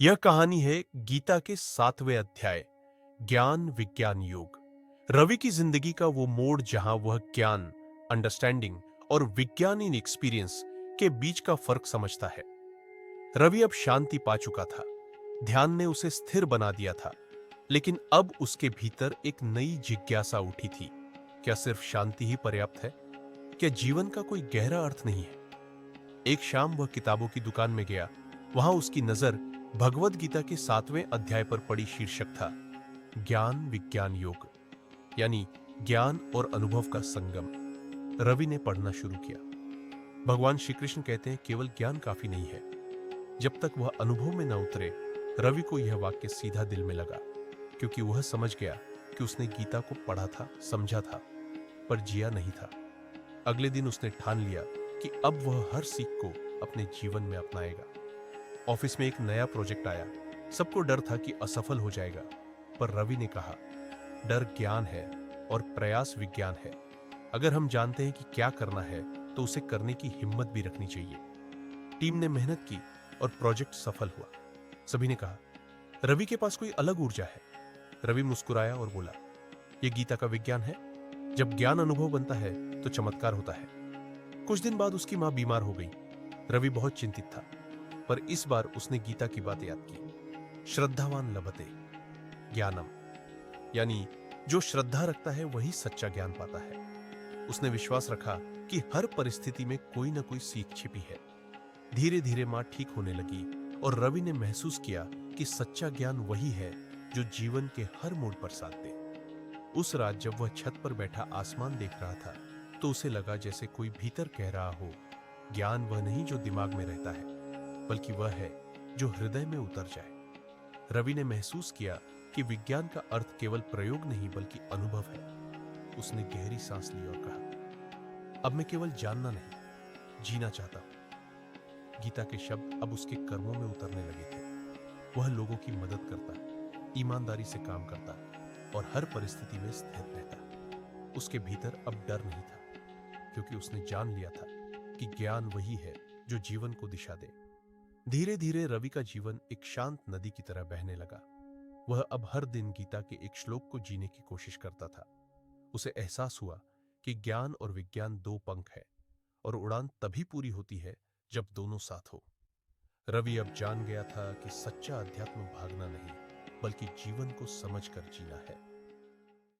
यह कहानी है गीता के 7वें अध्याय ज्ञान विज्ञान योग। रवि की जिंदगी का वो मोड़ जहां वह ज्ञान, अंडरस्टैंडिंग और विज्ञान इन एक्सपीरियंस के बीच का फर्क समझता है। रवि अब शांति पा चुका था। ध्यान ने उसे स्थिर बना दिया था। लेकिन अब उसके भीतर एक नई जिज्ञासा उठी थी। क्या सिर्फ शांति ही पर्याप्त है? क्या जीवन का कोई गहरा अर्थ नहीं है? एक शाम वह किताबों की दुकान में गया। वहां उसकी नजर भगवत गीता के 7वें अध्याय पर पड़ी। शीर्षक था ज्ञान विज्ञान योग, यानी ज्ञान और अनुभव का संगम। रवि ने पढ़ना शुरू किया। भगवान श्री कृष्ण कहते हैं केवल ज्ञान काफी नहीं है जब तक वह अनुभव में न उतरे। रवि को यह वाक्य सीधा दिल में लगा, क्योंकि वह समझ गया कि उसने गीता को पढ़ा था, समझा था, पर जिया नहीं था। अगले दिन उसने ठान लिया कि अब वह हर सीख को अपने जीवन में अपनाएगा। ऑफिस में एक नया प्रोजेक्ट आया। सबको डर था कि असफल हो जाएगा, पर रवि ने कहा, डर ज्ञान है और प्रयास विज्ञान है। अगर हम जानते हैं कि क्या करना है तो उसे करने की हिम्मत भी रखनी चाहिए। टीम ने मेहनत की और प्रोजेक्ट सफल हुआ। सभी ने कहा, रवि के पास कोई अलग ऊर्जा है। रवि मुस्कुराया और बोला, यह गीता का विज्ञान है। जब ज्ञान अनुभव बनता है तो चमत्कार होता है। कुछ दिन बाद उसकी मां बीमार हो गई। रवि बहुत चिंतित था, पर इस बार उसने गीता की बात याद की। श्रद्धावान लभते ज्ञानम, यानी जो श्रद्धा रखता है वही सच्चा ज्ञान पाता है। उसने विश्वास रखा कि हर परिस्थिति में कोई ना कोई सीख छिपी है। धीरे धीरे मां ठीक होने लगी और रवि ने महसूस किया कि सच्चा ज्ञान वही है जो जीवन के हर मोड़ पर साथ दे। उस रात जब वह छत पर बैठा आसमान देख रहा था तो उसे लगा जैसे कोई भीतर कह रहा हो, ज्ञान वह नहीं जो दिमाग में रहता है, बल्कि वह है जो हृदय में उतर जाए। रवि ने महसूस किया कि विज्ञान का अर्थ केवल प्रयोग नहीं बल्कि अनुभव है। उसने गहरी सांस ली और कहा, अब मैं केवल जानना नहीं, जीना चाहता हूं। गीता के शब्द अब उसके कर्मों में उतरने लगे थे। वह लोगों की मदद करता, ईमानदारी से काम करता और हर परिस्थिति में स्थिर रहता। उसके भीतर अब डर नहीं था, क्योंकि उसने जान लिया था कि ज्ञान वही है जो जीवन को दिशा दे। धीरे धीरे रवि का जीवन एक शांत नदी की तरह बहने लगा। वह अब हर दिन गीता के एक श्लोक को जीने की कोशिश करता था। उसे एहसास हुआ कि ज्ञान और विज्ञान दो पंख है और उड़ान तभी पूरी होती है जब दोनों साथ हो। रवि अब जान गया था कि सच्चा अध्यात्म भागना नहीं, बल्कि जीवन को समझकर जीना है।